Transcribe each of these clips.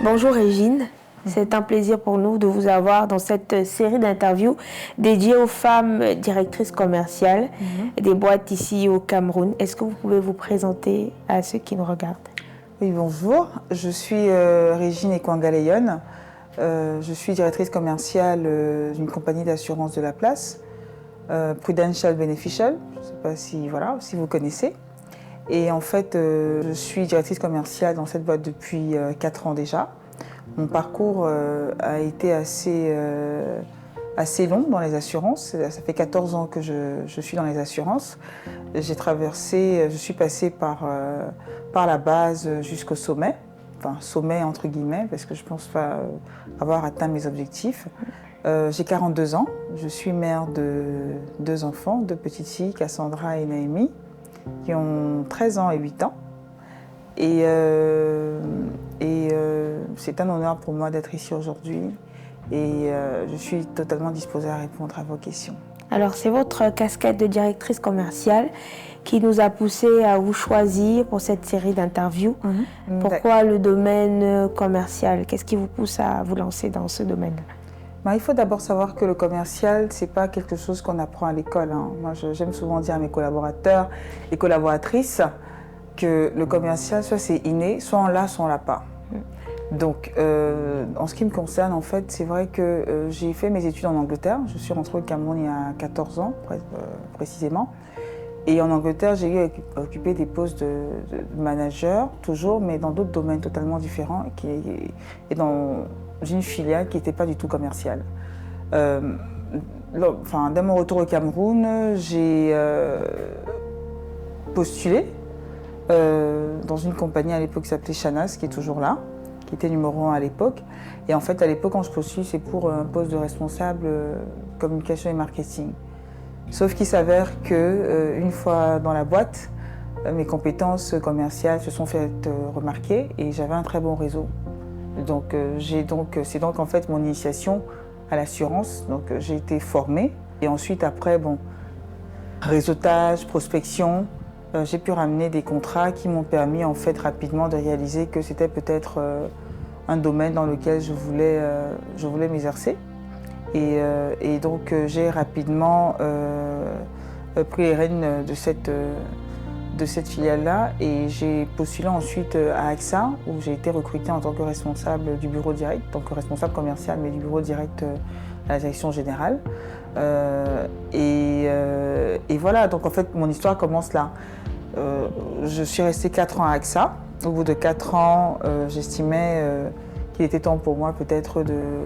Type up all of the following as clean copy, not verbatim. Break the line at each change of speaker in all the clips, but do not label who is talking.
Bonjour Régine, c'est un plaisir pour nous de vous avoir dans cette série d'interviews dédiée aux femmes directrices commerciales des boîtes ici au Cameroun. Est-ce que vous pouvez vous présenter à ceux qui nous regardent?
Oui, bonjour, je suis Régine Ekwangaleyon. Je suis directrice commerciale d'une compagnie d'assurance de la place, Prudential Beneficial, je ne sais pas si vous connaissez. Et en fait, je suis directrice commerciale dans cette boîte depuis 4 ans déjà. Mon parcours a été assez long dans les assurances. Ça fait 14 ans que je suis dans les assurances. Je suis passée par la base jusqu'au sommet. Enfin, sommet entre guillemets, parce que je pense pas avoir atteint mes objectifs. J'ai 42 ans. Je suis mère de 2 enfants, 2 petites filles, Cassandra et Naomi, qui ont 13 ans et 8 ans. Et c'est un honneur pour moi d'être ici aujourd'hui. Et je suis totalement disposée à répondre à vos questions.
Alors, c'est votre casquette de directrice commerciale qui nous a poussé à vous choisir pour cette série d'interviews. Pourquoi le domaine commercial? Qu'est-ce qui vous pousse à vous lancer dans ce domaine?
Il faut d'abord savoir que le commercial, ce n'est pas quelque chose qu'on apprend à l'école. Moi, j'aime souvent dire à mes collaborateurs et collaboratrices que le commercial, soit c'est inné, soit on l'a, soit on l'a pas. Donc, en ce qui me concerne, en fait, c'est vrai que j'ai fait mes études en Angleterre. Je suis rentrée au Cameroun il y a 14 ans, précisément. Et en Angleterre, j'ai eu à occuper des postes de manager, toujours, mais dans d'autres domaines totalement différents, et dans une filiale qui n'était pas du tout commerciale. Dès mon retour au Cameroun, j'ai postulé dans une compagnie à l'époque qui s'appelait Chanas, qui est toujours là, qui était numéro 1 à l'époque. Et en fait, à l'époque, quand je postule, c'est pour un poste de responsable communication et marketing. Sauf qu'il s'avère qu'une fois dans la boîte, mes compétences commerciales se sont faites remarquer et j'avais un très bon réseau. Donc, c'est donc en fait mon initiation à l'assurance. Donc, j'ai été formée et ensuite après, réseautage, prospection, j'ai pu ramener des contrats qui m'ont permis en fait rapidement de réaliser que c'était peut-être un domaine dans lequel je voulais m'exercer. Et donc j'ai rapidement pris les rênes de cette filiale-là et j'ai postulé ensuite à AXA où j'ai été recrutée en tant que responsable du bureau direct, donc responsable commercial mais du bureau direct à la direction générale. Et voilà, donc en fait mon histoire commence là. Je suis restée 4 ans à AXA. Au bout de 4 ans, j'estimais qu'il était temps pour moi peut-être de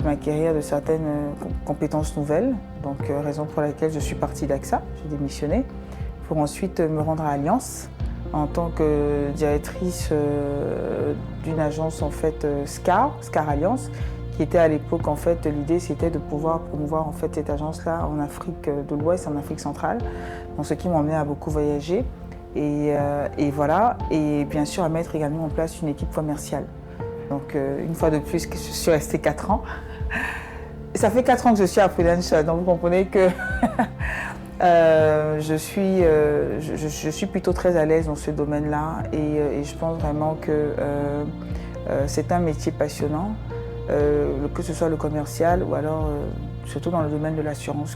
m'acquérir de certaines compétences nouvelles. Donc, raison pour laquelle je suis partie d'AXA, j'ai démissionné, pour ensuite me rendre à Allianz en tant que directrice d'une agence en fait SCAR Allianz, qui était à l'époque en fait l'idée c'était de pouvoir promouvoir en fait cette agence-là en Afrique de l'Ouest, en Afrique centrale, donc ce qui m'emmenait à beaucoup voyager et voilà, et bien sûr à mettre également en place une équipe commerciale. Donc une fois de plus, je suis restée 4 ans. Ça fait 4 ans que je suis à Prudential, donc vous comprenez que je suis plutôt très à l'aise dans ce domaine-là et je pense vraiment que c'est un métier passionnant, que ce soit le commercial ou alors surtout dans le domaine de l'assurance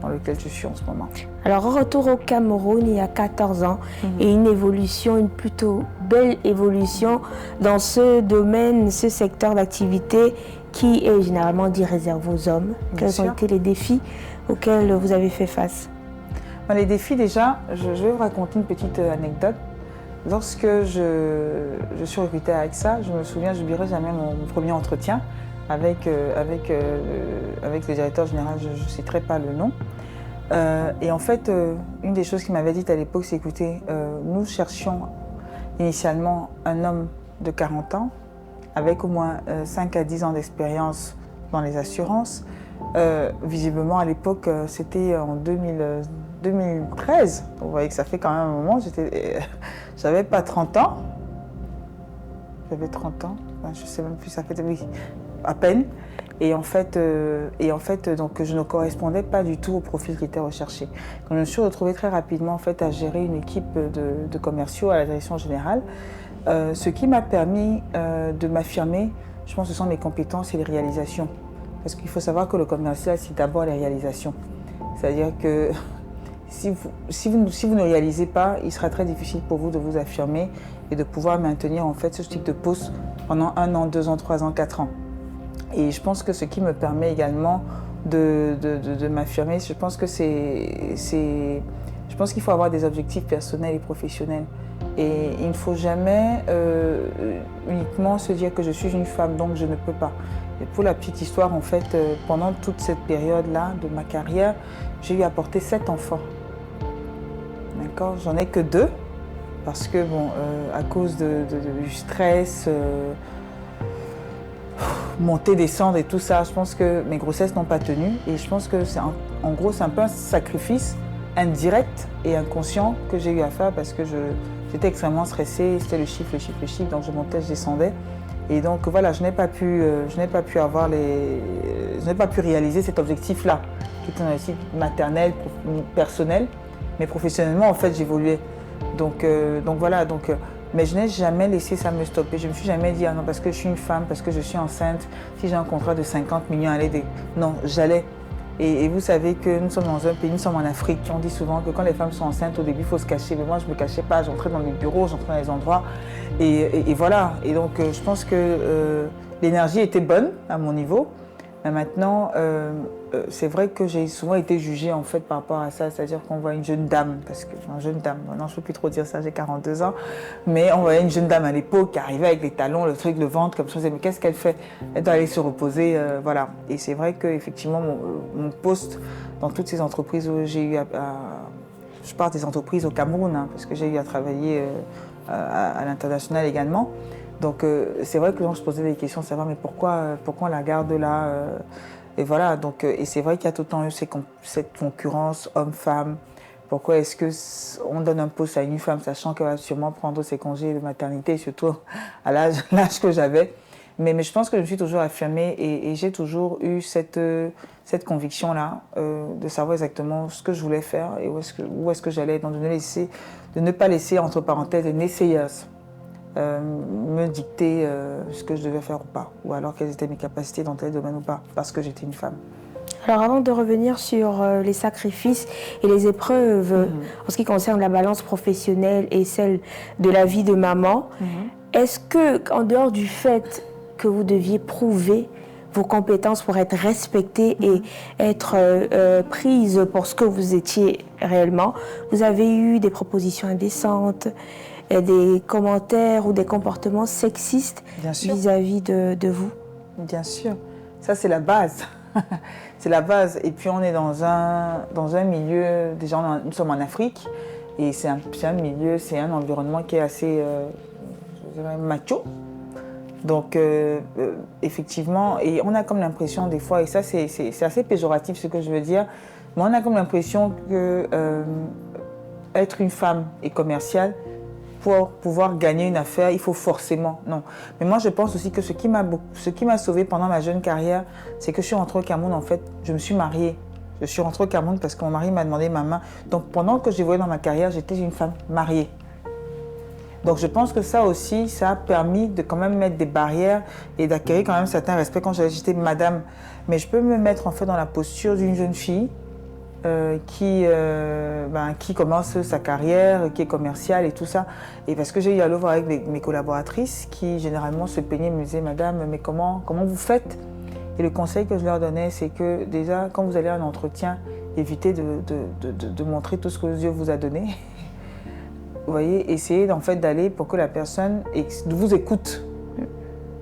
dans lequel je suis en ce moment.
Alors, retour au Cameroun il y a 14 ans et une plutôt belle évolution dans ce domaine, ce secteur d'activité qui est généralement dit réservé aux hommes. Quels ont été les défis auxquels vous avez fait face?
Les défis, déjà, je vais vous raconter une petite anecdote. Lorsque je suis recrutée à AXA, je me souviens, je n'oublierai jamais mon premier entretien avec le directeur général, je ne citerai pas le nom. Et en fait, une des choses qu'il m'avait dites à l'époque, c'est écoutez, nous cherchions initialement un homme de 40 ans, avec au moins 5 à 10 ans d'expérience dans les assurances. Visiblement, à l'époque, c'était en 2013. Vous voyez que ça fait quand même un moment. J'avais pas 30 ans. J'avais 30 ans. Enfin, je sais même plus, ça fait oui, à peine. Et en fait, donc, je ne correspondais pas du tout au profil qui était recherché. Donc, je me suis retrouvée très rapidement en fait, à gérer une équipe de commerciaux à la direction générale. Ce qui m'a permis de m'affirmer, je pense que ce sont mes compétences et les réalisations. Parce qu'il faut savoir que le commercial, c'est d'abord les réalisations. C'est-à-dire que si vous ne réalisez pas, il sera très difficile pour vous de vous affirmer et de pouvoir maintenir en fait ce type de poste pendant 1 an, 2 ans, 3 ans, 4 ans. Et je pense que ce qui me permet également de m'affirmer, je pense qu'il faut avoir des objectifs personnels et professionnels. Et il ne faut jamais uniquement se dire que je suis une femme, donc je ne peux pas. Et pour la petite histoire, en fait, pendant toute cette période-là de ma carrière, j'ai eu à porter 7 enfants. D'accord ? J'en ai que 2, parce que, bon, à cause du stress, monter, descendre et tout ça, je pense que mes grossesses n'ont pas tenu. Et je pense que, en gros, c'est un peu un sacrifice indirect et inconscient que j'ai eu à faire parce que j'étais extrêmement stressée. C'était le chiffre, donc je montais, je descendais. Et donc voilà, je n'ai pas pu réaliser cet objectif-là, qui était un objectif maternel, personnel, mais professionnellement en fait j'évoluais. Donc voilà, mais je n'ai jamais laissé ça me stopper. Je ne me suis jamais dit ah non parce que je suis une femme, parce que je suis enceinte, si j'ai un contrat de 50 millions, non, j'allais. Et vous savez que nous sommes dans un pays, nous sommes en Afrique. On dit souvent que quand les femmes sont enceintes, au début, il faut se cacher. Mais moi, je ne me cachais pas. J'entrais dans les bureaux, j'entrais dans les endroits. Et voilà. Et donc, je pense que l'énergie était bonne à mon niveau. Mais maintenant, c'est vrai que j'ai souvent été jugée en fait par rapport à ça. C'est-à-dire qu'on voit une jeune dame, parce que une jeune dame, maintenant je ne peux plus trop dire ça, j'ai 42 ans, mais on voyait une jeune dame à l'époque qui arrivait avec les talons, le truc, le ventre, comme ça, on se disait, mais qu'est-ce qu'elle fait? Elle doit aller se reposer, voilà. Et c'est vrai qu'effectivement, mon poste dans toutes ces entreprises où j'ai eu je parle des entreprises au Cameroun, hein, parce que j'ai eu à travailler à l'international également. Donc c'est vrai que les gens se posaient des questions, savoir mais pourquoi on la garde là et voilà, donc, et c'est vrai qu'il y a tout le temps eu cette concurrence homme-femme. Pourquoi est-ce qu'on donne un poste à une femme, sachant qu'elle va sûrement prendre ses congés de maternité, surtout à l'âge que j'avais. Mais je pense que je me suis toujours affirmée et j'ai toujours eu cette conviction-là de savoir exactement ce que je voulais faire et où est-ce que j'allais, donc de ne pas laisser, entre parenthèses, les naysayers me dicter ce que je devais faire ou pas, ou alors quelles étaient mes capacités dans tel domaine ou pas, parce que j'étais une femme.
Alors avant de revenir sur les sacrifices et les épreuves en ce qui concerne la balance professionnelle et celle de la vie de maman, est-ce que, en dehors du fait que vous deviez prouver vos compétences pour être respectée et être prise pour ce que vous étiez réellement, vous avez eu des propositions indécentes, des commentaires ou des comportements sexistes vis-à-vis de vous?
Bien sûr, ça c'est la base. C'est la base. Et puis on est dans un milieu, déjà nous sommes en Afrique, et c'est un milieu, c'est un environnement qui est assez, je dirais, macho. Donc effectivement, et on a comme l'impression des fois, et ça c'est assez péjoratif ce que je veux dire, mais on a comme l'impression que être une femme et commerciale, pour pouvoir gagner une affaire, il faut forcément, non. Mais moi, je pense aussi que ce qui m'a sauvée pendant ma jeune carrière, c'est que je suis rentrée au Cameroun, en fait, je me suis mariée. Je suis rentrée au Cameroun parce que mon mari m'a demandé ma main. Donc, pendant que j'évoluais dans ma carrière, j'étais une femme mariée. Donc, je pense que ça aussi, ça a permis de quand même mettre des barrières et d'acquérir quand même certains respects quand j'étais madame. Mais je peux me mettre en fait dans la posture d'une jeune fille qui commence sa carrière, qui est commerciale et tout ça. Et parce que j'ai eu à le voir avec mes collaboratrices qui généralement se plaignaient, me disaient « Madame, mais comment vous faites ?» Et le conseil que je leur donnais, c'est que déjà, quand vous allez à un entretien, évitez de montrer tout ce que Dieu vous a donné. Vous voyez, essayez en fait d'aller pour que la personne vous écoute,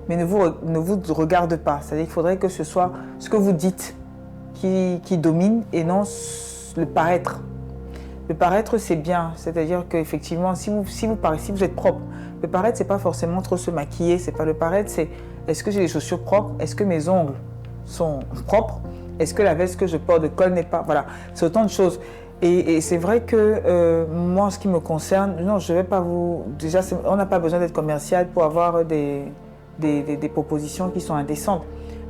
mais ne vous regarde pas. C'est-à-dire qu'il faudrait que ce soit ce que vous dites qui domine et non le paraître. Le paraître, c'est bien, c'est-à-dire qu'effectivement, si vous êtes propre, le paraître, c'est pas forcément trop se maquiller, c'est pas le paraître, c'est est-ce que j'ai les chaussures propres, est-ce que mes ongles sont propres, est-ce que la veste que je porte de col n'est pas, voilà, c'est autant de choses. Et c'est vrai que moi, en ce qui me concerne, non, je vais pas vous, déjà, on n'a pas besoin d'être commercial pour avoir des propositions qui sont indécentes.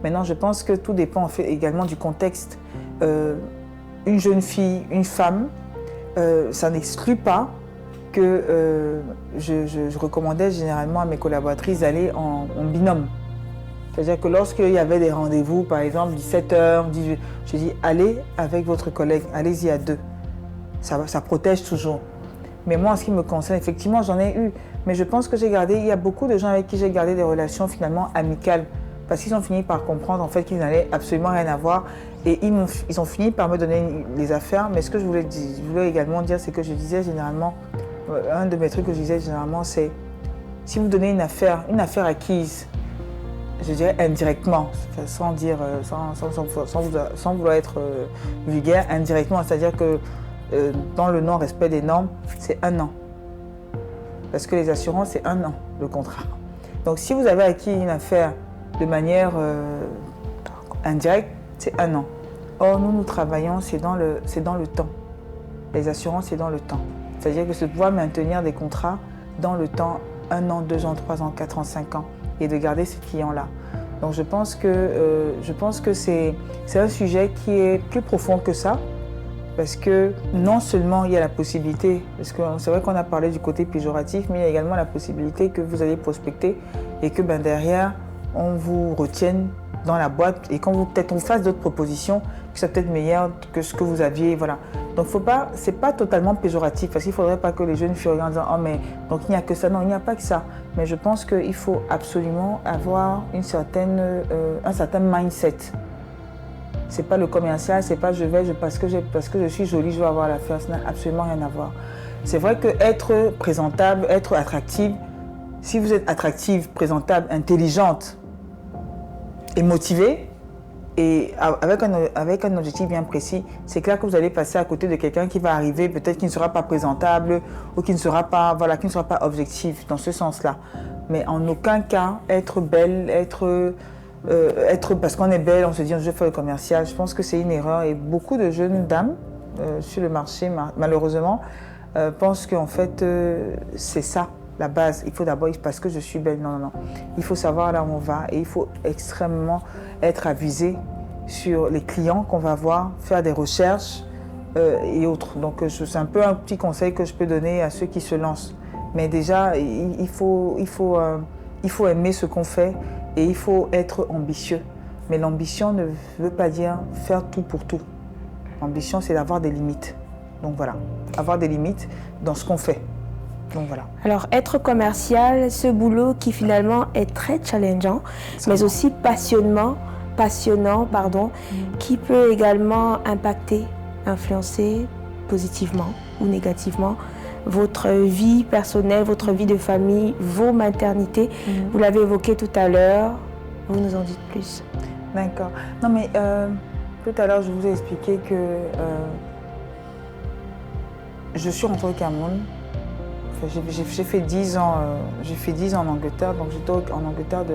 Maintenant, je pense que tout dépend en fait, également du contexte. Une jeune fille, une femme, ça n'exclut pas que je recommandais généralement à mes collaboratrices d'aller en binôme. C'est-à-dire que lorsqu'il y avait des rendez-vous, par exemple 17h, 18h, je dis allez avec votre collègue, allez-y à deux. Ça protège toujours. Mais moi, en ce qui me concerne, effectivement, j'en ai eu. Mais je pense que il y a beaucoup de gens avec qui j'ai gardé des relations finalement amicales. Parce qu'ils ont fini par comprendre en fait qu'ils n'allaient absolument rien avoir. Et ils ont fini par me donner les affaires. Mais ce que je voulais également dire, c'est que je disais généralement, un de mes trucs que je disais généralement, c'est si vous donnez une affaire acquise, je dirais indirectement, sans vouloir être vulgaire, indirectement, c'est-à-dire que dans le non-respect des normes, c'est 1 an. Parce que les assurances, c'est 1 an, le contrat. Donc si vous avez acquis une affaire de manière indirecte, c'est 1 an. Or, nous travaillons, c'est dans le temps. Les assurances, c'est dans le temps. C'est-à-dire que c'est de pouvoir maintenir des contrats dans le temps, 1 an, 2 ans, 3 ans, 4 ans, 5 ans, et de garder ces clients-là. Donc je pense que c'est un sujet qui est plus profond que ça, parce que non seulement il y a la possibilité, parce que c'est vrai qu'on a parlé du côté péjoratif, mais il y a également la possibilité que vous allez prospecter et que derrière, on vous retienne dans la boîte et quand peut-être on fasse d'autres propositions qui soient peut-être meilleures que ce que vous aviez, voilà. Donc c'est pas totalement péjoratif, parce qu'il ne faudrait pas que les jeunes filles regardent en disant « Oh mais donc il n'y a que ça ». Non, il n'y a pas que ça. Mais je pense qu'il faut absolument avoir un certain mindset. C'est pas le commercial, c'est pas parce que je suis jolie, je vais avoir l'affaire, ça n'a absolument rien à voir. C'est vrai que être présentable, être attractive, si vous êtes attractive, présentable, intelligente et motivée, et avec un objectif bien précis, c'est clair que vous allez passer à côté de quelqu'un qui va arriver, peut-être qui ne sera pas présentable ou qui ne sera pas objectif dans ce sens-là. Mais en aucun cas, être belle, parce qu'on est belle, on se dit je vais faire le commercial, je pense que c'est une erreur. Et beaucoup de jeunes dames sur le marché, malheureusement, pensent qu'en fait, c'est ça. La base, il faut d'abord, parce que je suis belle, non. Il faut savoir là où on va et il faut extrêmement être avisé sur les clients qu'on va voir, faire des recherches et autres. Donc c'est un peu un petit conseil que je peux donner à ceux qui se lancent. Mais déjà, il faut aimer ce qu'on fait et il faut être ambitieux. Mais l'ambition ne veut pas dire faire tout pour tout. L'ambition, c'est d'avoir des limites. Donc voilà, avoir des limites dans ce qu'on fait. Donc voilà.
Alors, être commercial, ce boulot qui finalement est très challengeant, mais aussi passionnant, qui peut également impacter, influencer positivement ou négativement votre vie personnelle, votre vie de famille, vos maternités. Vous l'avez évoqué tout à l'heure, vous nous en dites plus.
D'accord. Non mais tout à l'heure, je vous ai expliqué que je suis rentrée au Cameroun. J'ai fait 10 ans, en Angleterre, donc j'étais en Angleterre de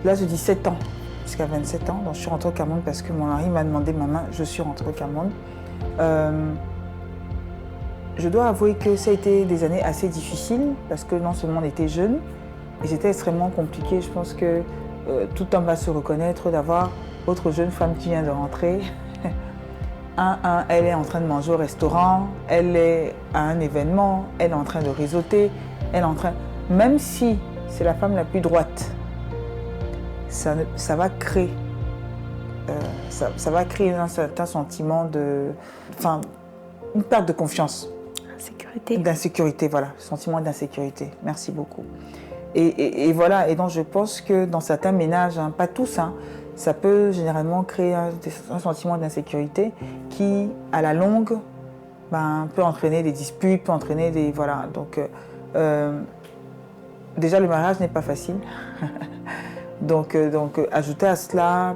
l'âge de 17 ans jusqu'à 27 ans. Donc je suis rentrée au Cameroun parce que mon mari m'a demandé ma main, je suis rentrée au Cameroun. Je dois avouer que ça a été des années assez difficiles parce que non seulement on était jeunes, et c'était extrêmement compliqué. Je pense que tout homme va se reconnaître d'avoir autre jeune femme qui vient de rentrer. Elle est en train de manger au restaurant, elle est à un événement, elle est en train de réseauter, même si c'est la femme la plus droite, ça va créer un certain sentiment une perte de confiance. D'insécurité, voilà, sentiment d'insécurité. Merci beaucoup. Et voilà, et donc je pense que dans certains ménages, pas tous, ça peut généralement créer un sentiment d'insécurité qui, à la longue, peut entraîner des disputes, peut entraîner des... Voilà, donc déjà le mariage n'est pas facile. donc ajouter à cela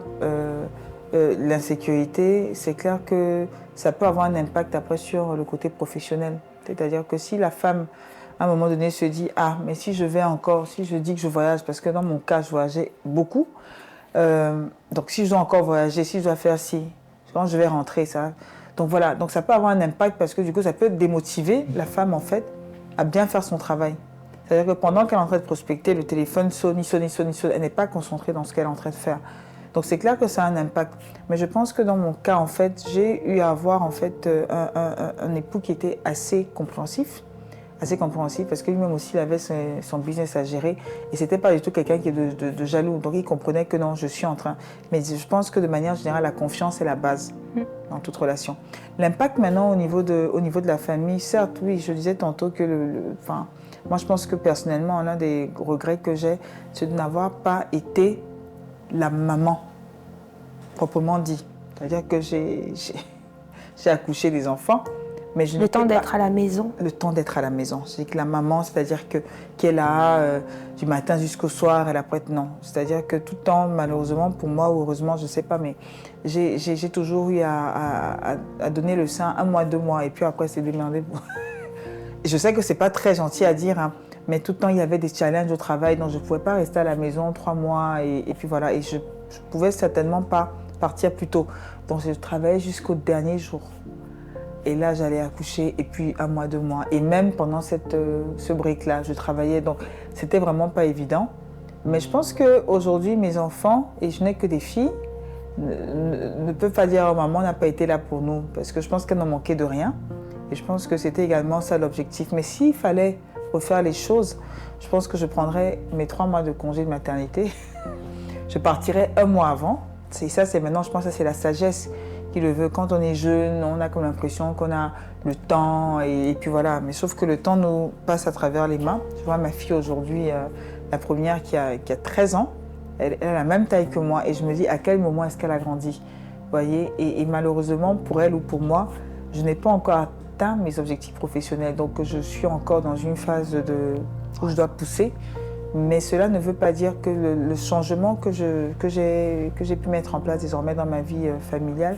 l'insécurité, c'est clair que ça peut avoir un impact après sur le côté professionnel. C'est-à-dire que si la femme, à un moment donné, se dit « Ah, mais si je dis que je voyage, parce que dans mon cas, je voyageais beaucoup, donc si je dois encore voyager, si je dois faire quand je vais rentrer, ça... » Donc voilà, donc ça peut avoir un impact parce que du coup, ça peut démotiver la femme, en fait, à bien faire son travail. C'est-à-dire que pendant qu'elle est en train de prospecter, le téléphone sonne, elle n'est pas concentrée dans ce qu'elle est en train de faire. Donc c'est clair que ça a un impact. Mais je pense que dans mon cas, en fait, j'ai eu à avoir en fait, un époux qui était assez compréhensif assez compréhensif parce que lui-même aussi il avait son business à gérer et c'était pas du tout quelqu'un qui est de jaloux. Donc il comprenait que non, je suis en train. Mais je pense que de manière générale, la confiance est la base dans toute relation. L'impact maintenant au niveau de la famille, certes, oui, je disais tantôt que moi je pense que personnellement, l'un des regrets que j'ai, c'est de n'avoir pas été la maman, proprement dit. C'est-à-dire que j'ai accouché des enfants. Mais je
le temps d'être à la maison.
Le temps d'être à la maison. C'est que la maman, c'est-à-dire qu'elle est là du matin jusqu'au soir, elle après non. C'est-à-dire que tout le temps, malheureusement pour moi, ou heureusement, je ne sais pas, mais j'ai toujours eu à donner le sein 1 mois, 2 mois, et puis après c'est démerdé. Je sais que ce n'est pas très gentil à dire, hein, mais tout le temps il y avait des challenges au travail, donc je ne pouvais pas rester à la maison 3 mois, et puis voilà, et je ne pouvais certainement pas partir plus tôt. Donc je travaillais jusqu'au dernier jour. Et là, j'allais accoucher, et puis 1 mois, 2 mois. Et même pendant ce break-là, je travaillais. Donc, c'était vraiment pas évident. Mais je pense qu'aujourd'hui, mes enfants, et je n'ai que des filles, ne peuvent pas dire « Oh, maman n'a pas été là pour nous ». Parce que je pense qu'elles n'ont manqué de rien. Et je pense que c'était également ça l'objectif. Mais s'il fallait refaire les choses, je pense que je prendrais mes 3 mois de congé de maternité. Je partirais 1 mois avant. Et ça, c'est maintenant, je pense que c'est la sagesse qui le veut. Quand on est jeune, on a comme l'impression qu'on a le temps et puis voilà. Mais sauf que le temps nous passe à travers les mains. Je vois ma fille aujourd'hui, la première qui a 13 ans, elle a la même taille que moi et je me dis à quel moment est-ce qu'elle a grandi. Vous voyez, et malheureusement pour elle ou pour moi, je n'ai pas encore atteint mes objectifs professionnels. Donc je suis encore dans une phase où je dois pousser. Mais cela ne veut pas dire que le changement que j'ai pu mettre en place désormais dans ma vie familiale,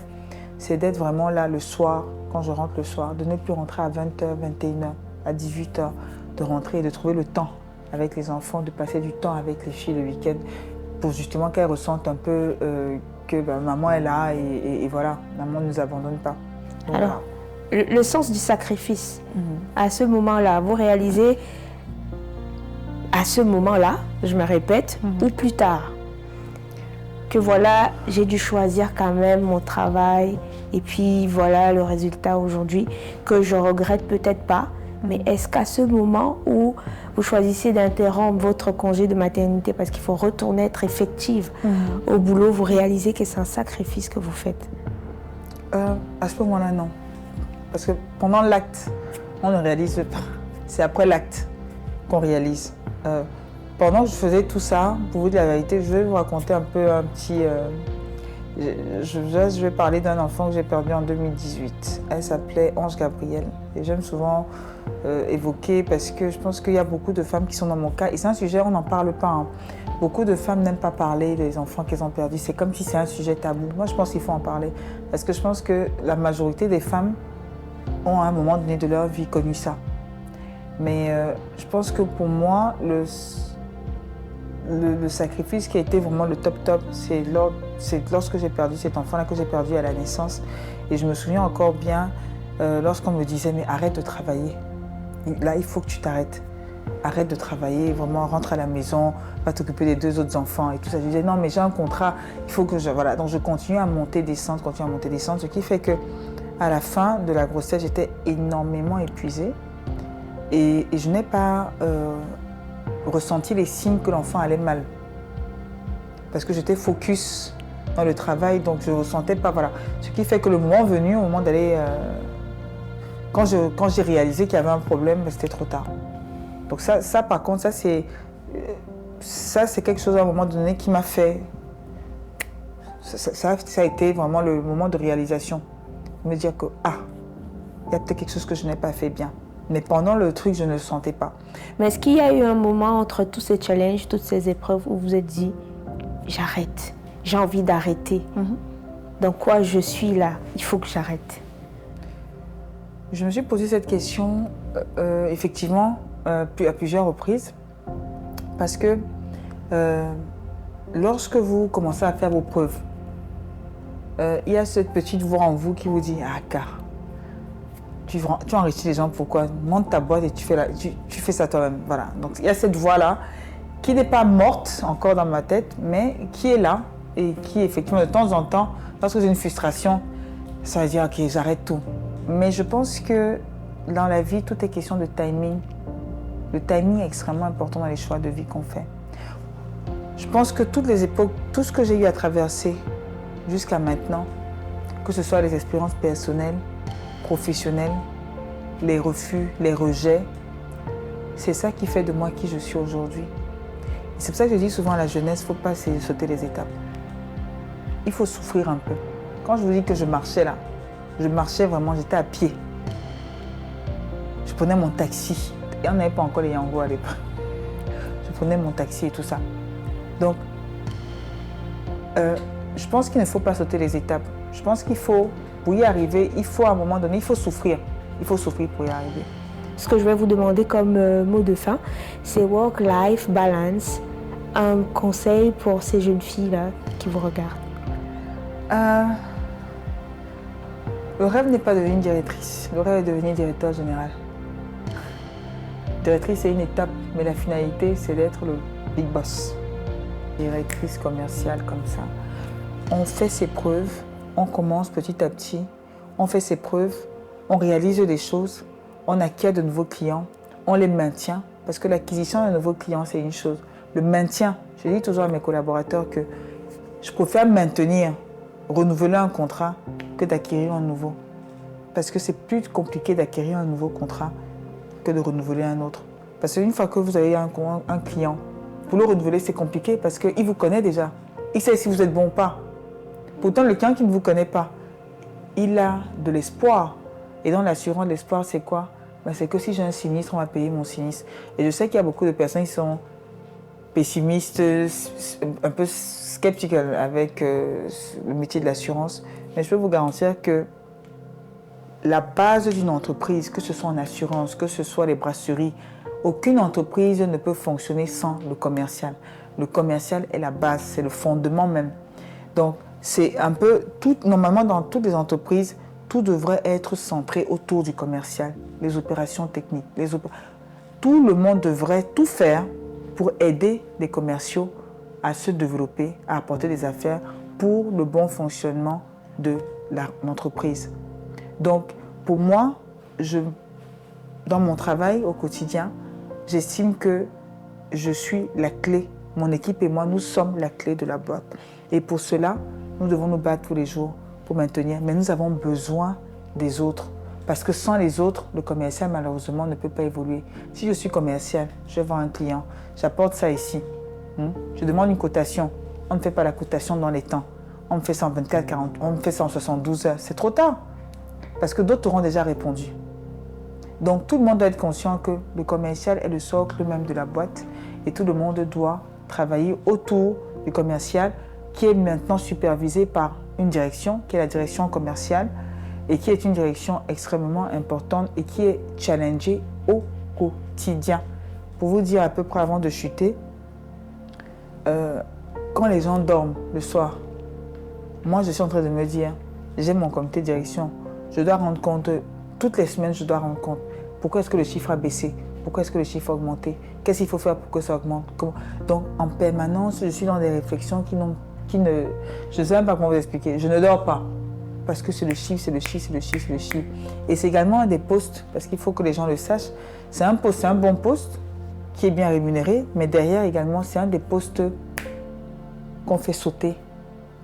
c'est d'être vraiment là le soir, quand je rentre le soir, de ne plus rentrer à 20h, 21h, à 18h, de rentrer et de trouver le temps avec les enfants, de passer du temps avec les filles le week-end, pour justement qu'elles ressentent un peu que maman est là et voilà, maman ne nous abandonne pas. Donc,
alors, le sens du sacrifice, à ce moment-là, vous réalisez, à ce moment-là, je me répète, ou plus tard, que voilà, j'ai dû choisir quand même mon travail et puis voilà le résultat aujourd'hui que je regrette peut-être pas. Mais est-ce qu'à ce moment où vous choisissez d'interrompre votre congé de maternité parce qu'il faut retourner être effective au boulot, vous réalisez que c'est un sacrifice que vous faites?
À ce moment-là, non. Parce que pendant l'acte, on ne réalise pas. C'est après l'acte qu'on réalise. Pendant que je faisais tout ça, pour vous dire la vérité, je vais vous raconter un peu un petit... je vais parler d'un enfant que j'ai perdu en 2018. Elle s'appelait Ange Gabrielle. Et j'aime souvent évoquer parce que je pense qu'il y a beaucoup de femmes qui sont dans mon cas. Et c'est un sujet, on n'en parle pas. Hein. Beaucoup de femmes n'aiment pas parler des enfants qu'elles ont perdus. C'est comme si c'est un sujet tabou. Moi, je pense qu'il faut en parler. Parce que je pense que la majorité des femmes ont à un moment donné de leur vie connu ça. Mais je pense que pour moi, le sacrifice qui a été vraiment le top, c'est lorsque j'ai perdu cet enfant-là, que j'ai perdu à la naissance. Et je me souviens encore bien lorsqu'on me disait « mais arrête de travailler, là il faut que tu t'arrêtes, arrête de travailler, vraiment rentre à la maison, va t'occuper des 2 autres enfants » et tout ça. Je disais « non mais j'ai un contrat, il faut que je… » Voilà, donc je continue à monter, descendre, ce qui fait que à la fin de la grossesse, j'étais énormément épuisée et je n'ai pas… ressenti les signes que l'enfant allait mal. Parce que j'étais focus dans le travail, donc je ne ressentais pas, voilà. Ce qui fait que le moment venu, au moment d'aller… quand j'ai réalisé qu'il y avait un problème, c'était trop tard. Donc ça par contre, ça c'est quelque chose à un moment donné qui m'a fait… Ça a été vraiment le moment de réalisation. Me dire que, il y a peut-être quelque chose que je n'ai pas fait bien. Mais pendant le truc, je ne le sentais pas.
Mais est-ce qu'il y a eu un moment entre tous ces challenges, toutes ces épreuves où vous vous êtes dit « j'arrête, j'ai envie d'arrêter. Dans quoi je suis là, il faut que j'arrête ».
Je me suis posé cette question, effectivement, à plusieurs reprises. Parce que lorsque vous commencez à faire vos preuves, il y a cette petite voix en vous qui vous dit « ah, car… Tu enrichis les gens, pourquoi? Monte ta boîte et tu fais ça toi-même. » Voilà. Donc il y a cette voix-là qui n'est pas morte encore dans ma tête, mais qui est là et qui effectivement de temps en temps, lorsque j'ai une frustration, ça veut dire ok, j'arrête tout. Mais je pense que dans la vie, tout est question de timing. Le timing est extrêmement important dans les choix de vie qu'on fait. Je pense que toutes les époques, tout ce que j'ai eu à traverser jusqu'à maintenant, que ce soit les expériences personnelles, professionnelles, les refus, les rejets, c'est ça qui fait de moi qui je suis aujourd'hui. C'est pour ça que je dis souvent à la jeunesse, il ne faut pas essayer de sauter les étapes. Il faut souffrir un peu. Quand je vous dis que je marchais là, je marchais vraiment, j'étais à pied. Je prenais mon taxi. Il n'y en avait pas encore les Yango à l'époque. Je prenais mon taxi et tout ça. Donc, je pense qu'il ne faut pas sauter les étapes. Je pense qu'il faut, pour y arriver, il faut à un moment donné, il faut souffrir. Il faut souffrir pour y arriver.
Ce que je vais vous demander comme mot de fin, c'est work-life balance. Un conseil pour ces jeunes filles-là qui vous regardent.
Le rêve n'est pas de devenir directrice. Le rêve est de devenir directeur général. Directrice, c'est une étape, mais la finalité, c'est d'être le big boss. Directrice commerciale comme ça. On fait ses preuves, on commence petit à petit, on fait ses preuves, on réalise des choses, on acquiert de nouveaux clients, on les maintient, parce que l'acquisition de nouveaux clients, c'est une chose. Le maintien, je dis toujours à mes collaborateurs que je préfère maintenir, renouveler un contrat que d'acquérir un nouveau. Parce que c'est plus compliqué d'acquérir un nouveau contrat que de renouveler un autre. Parce qu'une fois que vous avez un client, pour le renouveler, c'est compliqué parce qu'il vous connaît déjà. Il sait si vous êtes bon ou pas. Pourtant, le client qui ne vous connaît pas, il a de l'espoir. Et dans l'assurance, l'espoir, c'est quoi? C'est que si j'ai un sinistre, on va payer mon sinistre. Et je sais qu'il y a beaucoup de personnes qui sont pessimistes, un peu sceptiques avec le métier de l'assurance. Mais je peux vous garantir que la base d'une entreprise, que ce soit en assurance, que ce soit les brasseries, aucune entreprise ne peut fonctionner sans le commercial. Le commercial est la base, c'est le fondement même. Donc, c'est un peu, normalement dans toutes les entreprises, tout devrait être centré autour du commercial, les opérations techniques. Tout le monde devrait tout faire pour aider les commerciaux à se développer, à apporter des affaires pour le bon fonctionnement de l'entreprise. Donc, pour moi, dans mon travail au quotidien, j'estime que je suis la clé. Mon équipe et moi, nous sommes la clé de la boîte. Et pour cela, nous devons nous battre tous les jours pour maintenir. Mais nous avons besoin des autres. Parce que sans les autres, le commercial, malheureusement, ne peut pas évoluer. Si je suis commercial, je vais voir un client, j'apporte ça ici. Je demande une cotation. On ne fait pas la cotation dans les temps. On me fait 124, 40, on me fait 172 heures. C'est trop tard. Parce que d'autres auront déjà répondu. Donc tout le monde doit être conscient que le commercial est le socle même de la boîte et tout le monde doit travailler autour du commercial qui est maintenant supervisé par une direction, qui est la direction commerciale et qui est une direction extrêmement importante et qui est challengée au quotidien. Pour vous dire à peu près avant de chuter, quand les gens dorment le soir, moi je suis en train de me dire, j'ai mon comité de direction, je dois rendre compte, toutes les semaines je dois rendre compte. Pourquoi est-ce que le chiffre a baissé? Pourquoi est-ce que le chiffre a augmenté? Qu'est-ce qu'il faut faire pour que ça augmente? Donc en permanence, je suis dans des réflexions qui ne... Je ne sais même pas comment vous expliquer. Je ne dors pas. Parce que c'est le chiffre, c'est le chiffre, c'est le chiffre, c'est le chiffre. Et c'est également un des postes, parce qu'il faut que les gens le sachent. C'est un poste, c'est un bon poste qui est bien rémunéré, mais derrière également, c'est un des postes qu'on fait sauter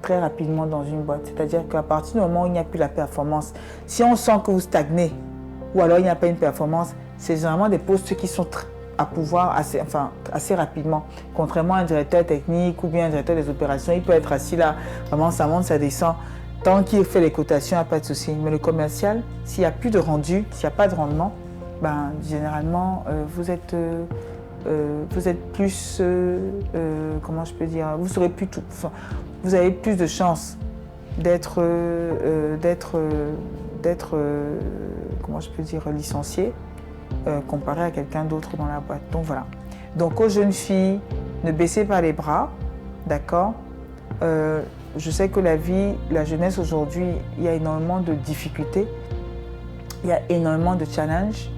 très rapidement dans une boîte. C'est-à-dire qu'à partir du moment où il n'y a plus la performance, si on sent que vous stagnez, ou alors il n'y a pas une performance, c'est généralement des postes qui sont à pouvoir assez rapidement. Contrairement à un directeur technique ou bien un directeur des opérations, il peut être assis là, vraiment ça monte, ça descend. Tant qu'il fait les cotations, il n'y a pas de souci. Mais le commercial, s'il n'y a plus de rendu, s'il n'y a pas de rendement, généralement, vous êtes plus, comment je peux dire, vous serez plus tout. Vous avez plus de chances d'être comment je peux dire, licencié comparé à quelqu'un d'autre dans la boîte. Donc voilà. Donc aux jeunes filles, ne baissez pas les bras, d'accord? Je sais que la jeunesse aujourd'hui, il y a énormément de difficultés, il y a énormément de challenges,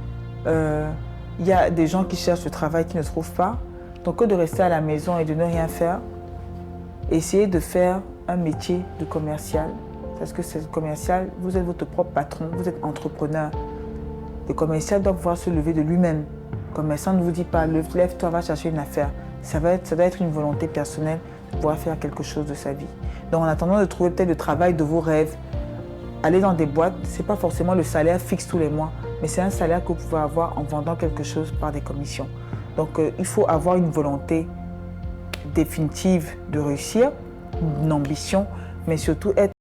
il y a des gens qui cherchent le travail qui ne trouvent pas. Donc que de rester à la maison et de ne rien faire, essayez de faire un métier de commercial. Parce que c'est commercial, vous êtes votre propre patron, vous êtes entrepreneur. Le commercial doit pouvoir se lever de lui-même. Le commerçant ne vous dit pas, lève-toi, va chercher une affaire. Ça doit être une volonté personnelle de pouvoir faire quelque chose de sa vie. Donc en attendant de trouver peut-être le travail de vos rêves, aller dans des boîtes, ce n'est pas forcément le salaire fixe tous les mois, mais c'est un salaire que vous pouvez avoir en vendant quelque chose par des commissions. Donc il faut avoir une volonté définitive de réussir, une ambition, mais surtout être